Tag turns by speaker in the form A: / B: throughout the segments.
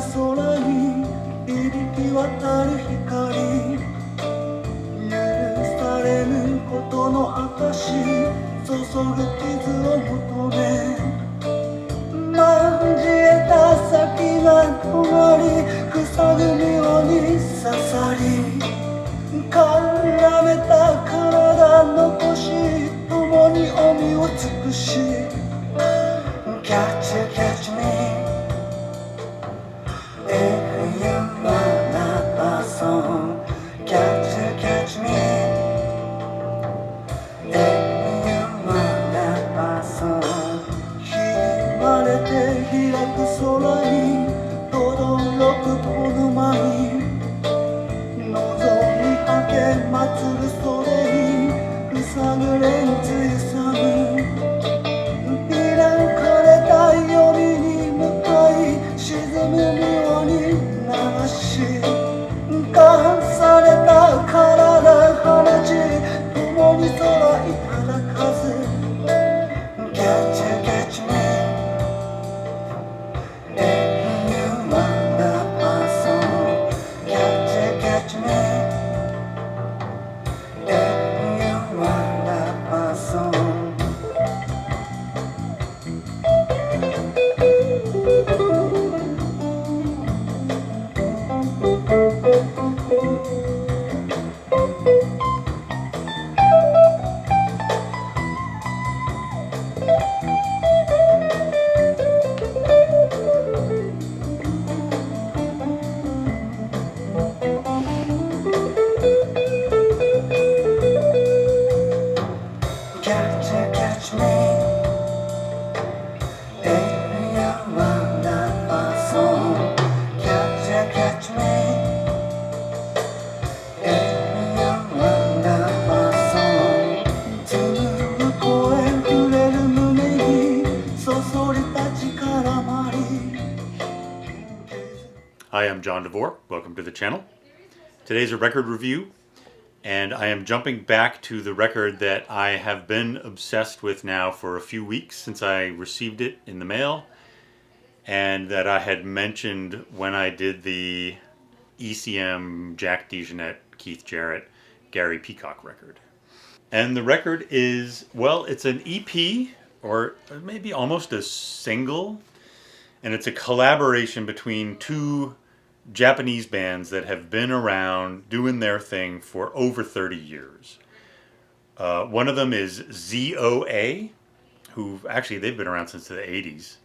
A: 空に響き渡る光許されぬことの証注ぐ傷を求め交えた先が止まり塞ぐ妙に刺さり絡めた体残し共にお身を尽くし Catch you, catch me If you wanna my song Catch you, catch me If you wanna my song ひまれて開く空に轟くこの舞望み果て祭るそれにうさぐれんつゆさむ開かれた夜に向かい沈む妙に流しかされた体放ち共に空いただかず Catch you, catch me If you wanna my song Catch you, catch me If you wanna my song Catch you, catch me If you wanna my song Catch you, catch me If you wanna my song 紡ぐ声触れる胸にそそり立ちからまり
B: Hi, I'm John DeVore. Welcome to the channel. Today's a record review, and I am jumping back to the record that I have been obsessed with now for a few weeks since I received it in the mail, and that I had mentioned when I did the ECM Jack DeJohnette, Keith Jarrett, Gary Peacock record. And the record is, well, it's an EP, or maybe almost a single, and it's a collaboration between two Japanese bands that have been around doing their thing for over 30 years. One of them is Z.O.A, who actually they've been around since the 80s.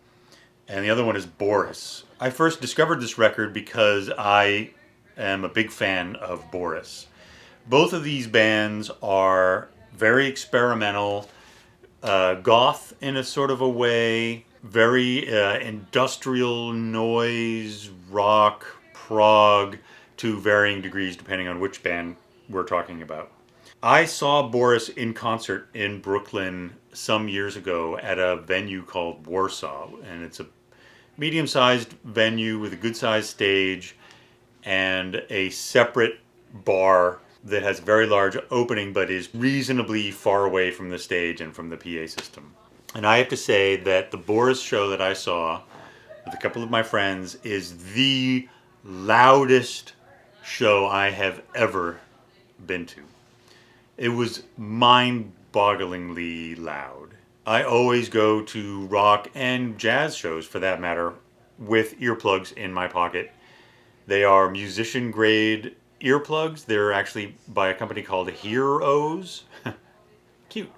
B: And the other one is Boris. I first discovered this record because I am a big fan of Boris. Both of these bands are very experimental, goth in a sort of a way, very industrial noise, rock, prog, to varying degrees depending on which band we're talking about. I saw Boris in concert in Brooklyn some years ago at a venue called Warsaw, and it's a medium-sized venue with a good-sized stage and a separate bar that has a very large opening but is reasonably far away from the stage and from the PA system. And I have to say that the Boris show that I saw with a couple of my friends is the loudest show I have ever been to. It was mind-bogglingly loud. I always go to rock and jazz shows, for that matter, with earplugs in my pocket. They are musician-grade earplugs. They're actually by a company called Heroes. Cute.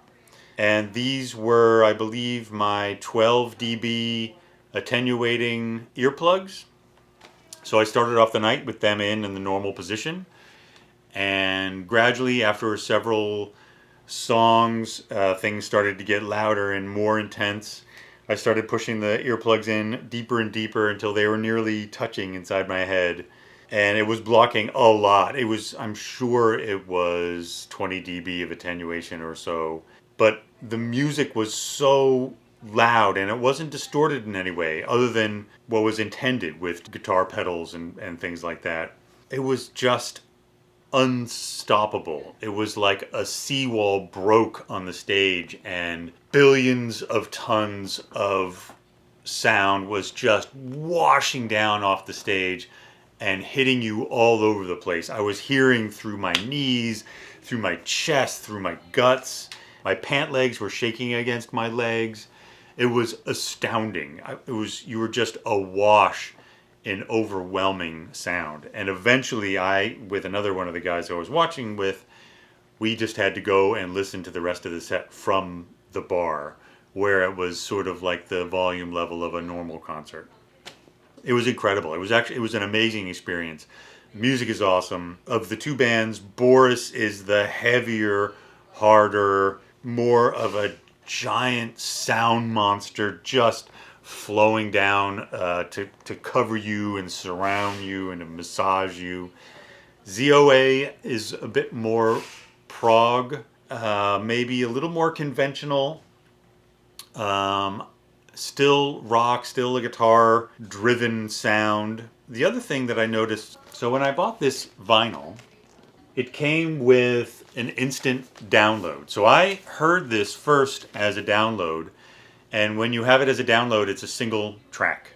B: And these were, I believe, my 12 dB attenuating earplugs. So I started off the night with them in the normal position. And gradually, after several songs, things started to get louder and more intense. I started pushing the earplugs in deeper and deeper until they were nearly touching inside my head. And it was blocking a lot. I'm sure it was 20 dB of attenuation or so. But the music was so loud, and it wasn't distorted in any way other than what was intended with guitar pedals and things like that. It was just unstoppable. It was like a seawall broke on the stage and billions of tons of sound was just washing down off the stage and hitting you all over the place. I was hearing through my knees, through my chest, through my guts. My pant legs were shaking against my legs. It was astounding. You were just awash in overwhelming sound. And eventually I, with another one of the guys I was watching with, we just had to go and listen to the rest of the set from the bar, where it was sort of like the volume level of a normal concert. It was incredible. It was an amazing experience. Music is awesome. Of the two bands, Boris is the heavier, harder, more of a giant sound monster, just flowing down to cover you and surround you and to massage you. Z.O.A. is a bit more prog, maybe a little more conventional. Still rock, still a guitar driven sound. The other thing that I noticed, so when I bought this vinyl, it came with an instant download. So I heard this first as a download, and when you have it as a download, it's a single track.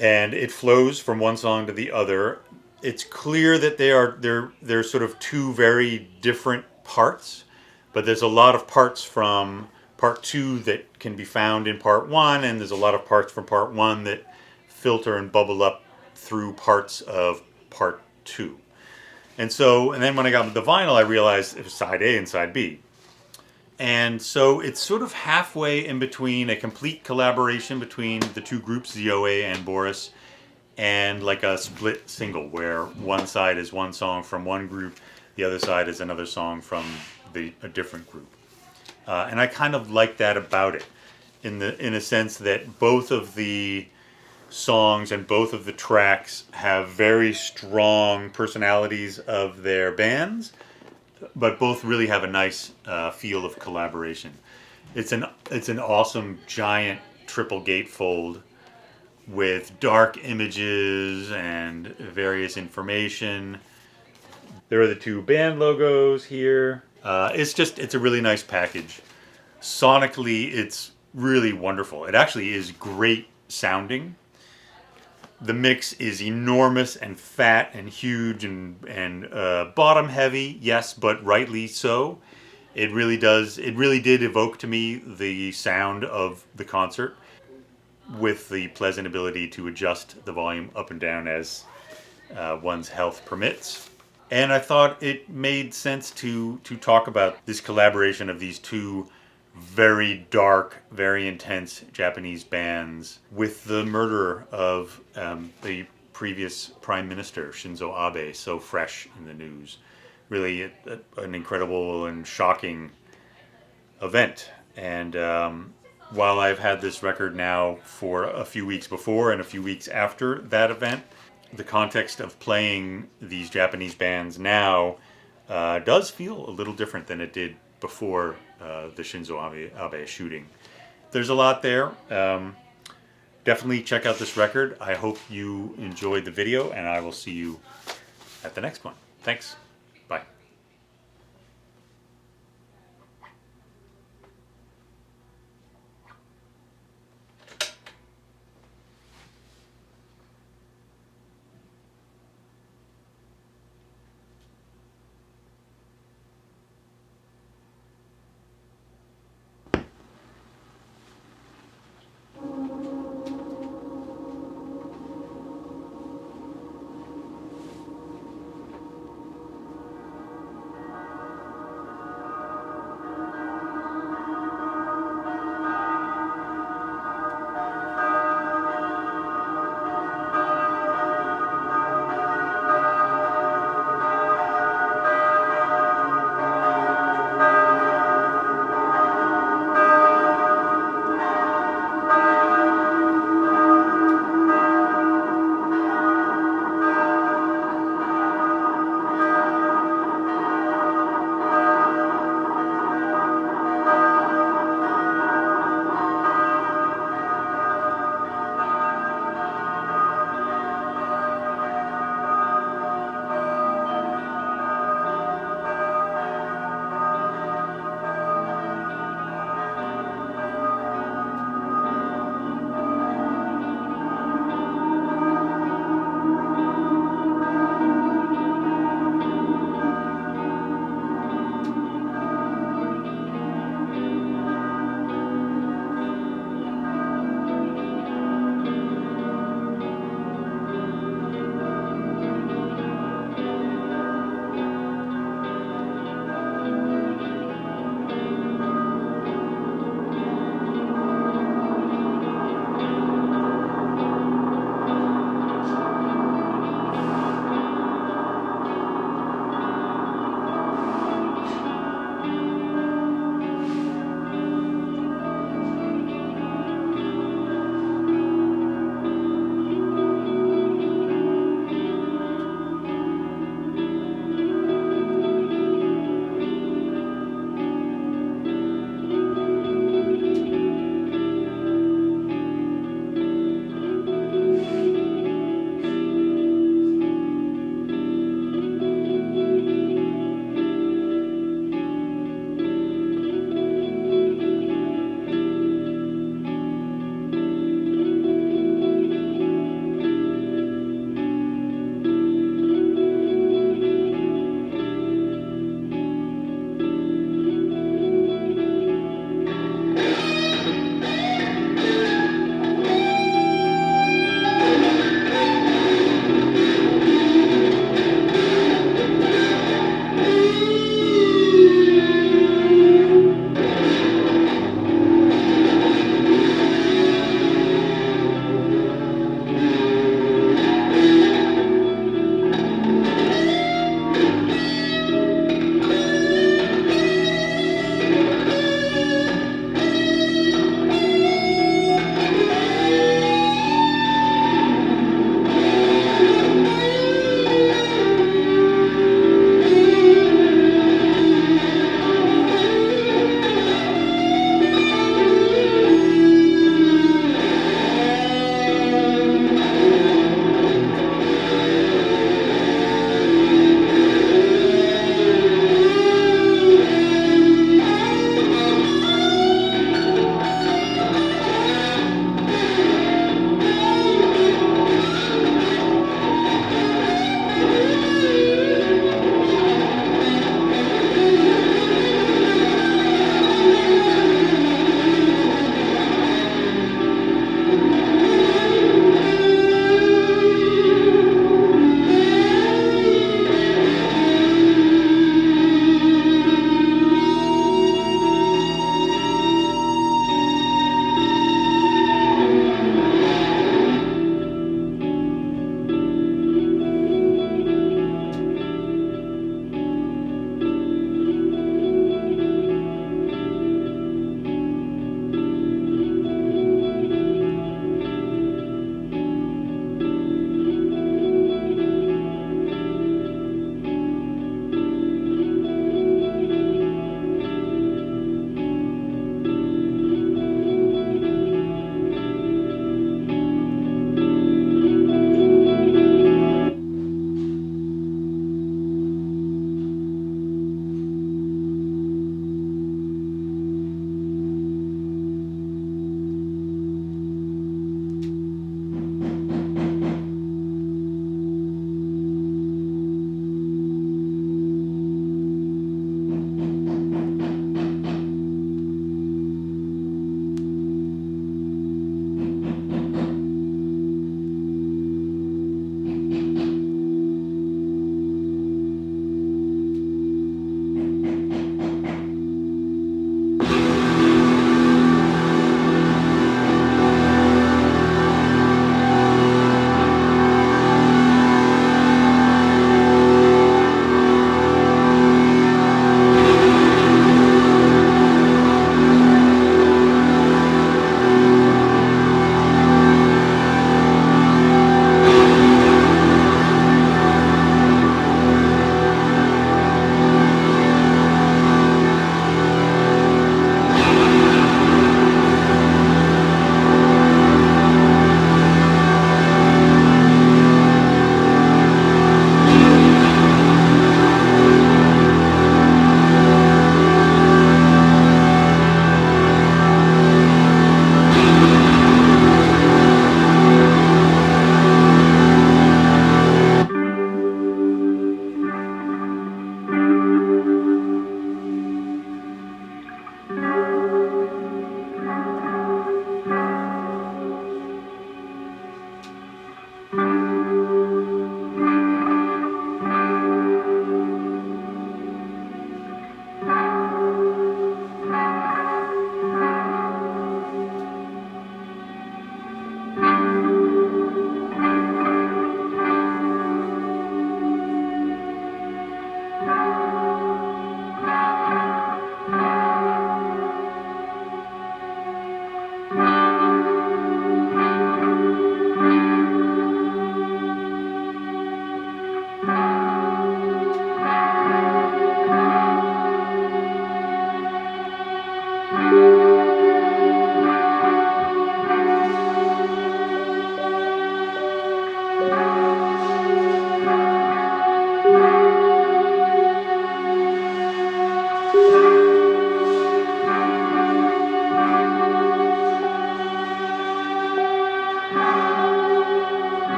B: And it flows from one song to the other. It's clear that they're sort of two very different parts, but there's a lot of parts from part 2 that can be found in part 1, and there's a lot of parts from part 1 that filter and bubble up through parts of part 2. And then when I got the vinyl, I realized it was side A and side B. And so it's sort of halfway in between a complete collaboration between the two groups, Z.O.A. and Boris, and like a split single where one side is one song from one group, the other side is another song from a different group. And I kind of like that about it, in a sense that both of the songs and both of the tracks have very strong personalities of their bands, but both really have a nice feel of collaboration. It's an awesome giant triple gatefold with dark images and various information. There are the two band logos here. It's a really nice package. Sonically, it's really wonderful. It actually is great sounding. The mix is enormous and fat and huge and bottom heavy, yes, but rightly so. It really did evoke to me the sound of the concert, with the pleasant ability to adjust the volume up and down as one's health permits. And I thought it made sense to talk about this collaboration of these two very dark, very intense Japanese bands with the murder of the previous Prime Minister, Shinzo Abe, so fresh in the news. Really an incredible and shocking event. And while I've had this record now for a few weeks before and a few weeks after that event, the context of playing these Japanese bands now does feel a little different than it did before the Shinzo Abe shooting. There's a lot there. Definitely check out this record. I hope you enjoyed the video, and I will see you at the next one. Thanks.